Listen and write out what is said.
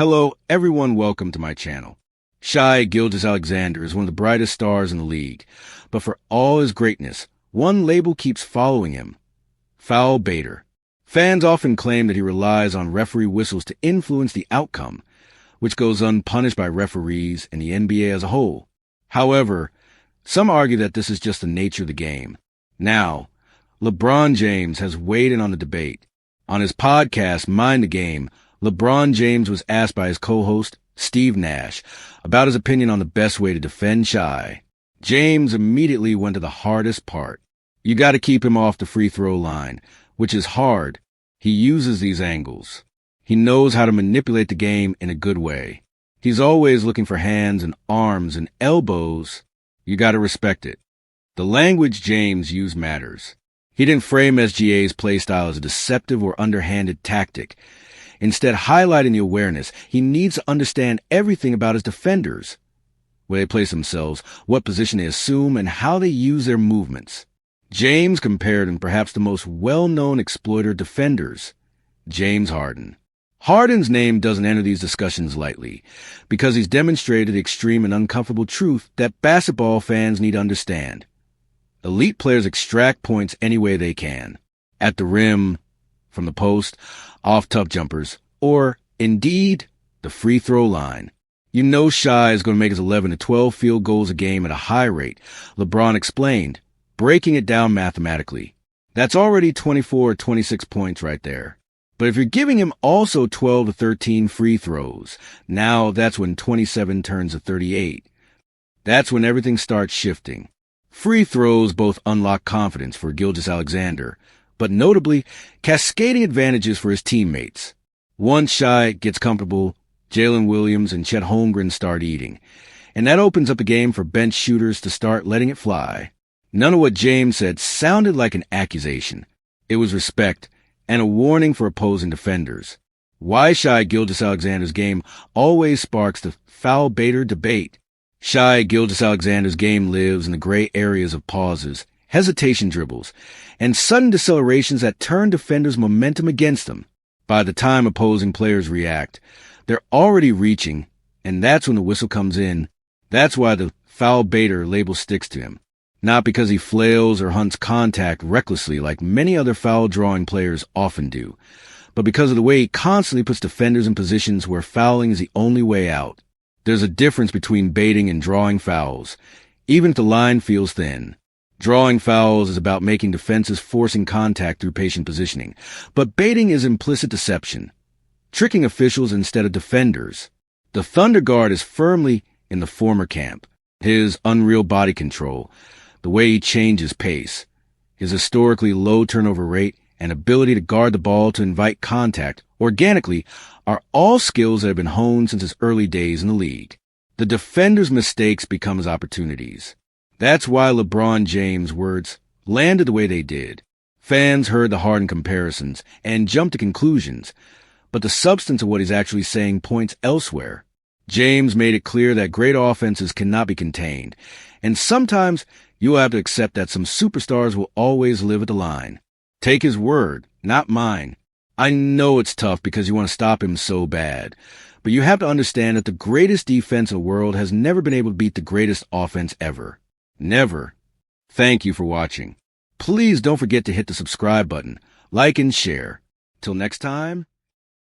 Hello, everyone. Welcome to my channel. Shai Gilgeous-Alexander is one of the brightest stars in the league, but for all his greatness, one label keeps following him: foul baiter. Fans often claim that he relies on referee whistles to influence the outcome, which goes unpunished by referees and the NBA as a whole. However, some argue that this is just the nature of the game. Now, LeBron James has weighed in on the debate. On his podcast, Mind the Game, LeBron James was asked by his co-host, Steve Nash, about his opinion on the best way to defend Shai. James immediately went to the hardest part. You got to keep him off the free throw line, which is hard. He uses these angles. He knows how to manipulate the game in a good way. He's always looking for hands and arms and elbows. You got to respect it. The language James used matters. He didn't frame SGA's play style as a deceptive or underhanded tactic. Instead, highlighting the awareness, he needs to understand everything about his defenders: where they place themselves, what position they assume, and how they use their movements. James compared in perhaps the most well-known exploiter defenders, James Harden. Harden's name doesn't enter these discussions lightly, because he's demonstrated the extreme and uncomfortable truth that basketball fans need to understand. Elite players extract points any way they can: at the rim, from the post, off tough jumpers, or, indeed, the free throw line. You know Shai is going to make his 11 to 12 field goals a game at a high rate, LeBron explained, breaking it down mathematically. That's already 24 or 26 points right there. But if you're giving him also 12 to 13 free throws, now that's when 27 turns to 38. That's when everything starts shifting. Free throws both unlock confidence for Gilgeous-Alexander, but notably, cascading advantages for his teammates. Once Shai gets comfortable, Jalen Williams and Chet Holmgren start eating, and that opens up the game for bench shooters to start letting it fly. None of what James said sounded like an accusation. It was respect and a warning for opposing defenders. Why Shai Gilgeous-Alexander's game always sparks the foul baiter debate. Shai Gilgeous-Alexander's game lives in the gray areas of pauses, hesitation dribbles, and sudden decelerations that turn defenders' momentum against them. By the time opposing players react, they're already reaching, and that's when the whistle comes in. That's why the foul baiter label sticks to him. Not because he flails or hunts contact recklessly like many other foul-drawing players often do, but because of the way he constantly puts defenders in positions where fouling is the only way out. There's a difference between baiting and drawing fouls, even if the line feels thin. Drawing fouls is about making defenses forcing contact through patient positioning, but baiting is implicit deception, tricking officials instead of defenders. The Thunder guard is firmly in the former camp. His unreal body control, the way he changes pace, his historically low turnover rate, and ability to guard the ball to invite contact organically are all skills that have been honed since his early days in the league. The defender's mistakes become his opportunities. That's why LeBron James' words landed the way they did. Fans heard the Harden comparisons and jumped to conclusions, but the substance of what he's actually saying points elsewhere. James made it clear that great offenses cannot be contained, and sometimes you'll have to accept that some superstars will always live at the line. Take his word, not mine. I know it's tough because you want to stop him so bad, but you have to understand that the greatest defense in the world has never been able to beat the greatest offense ever. Never. Thank you for watching. Please don't forget to hit the subscribe button, like and share. Till next time,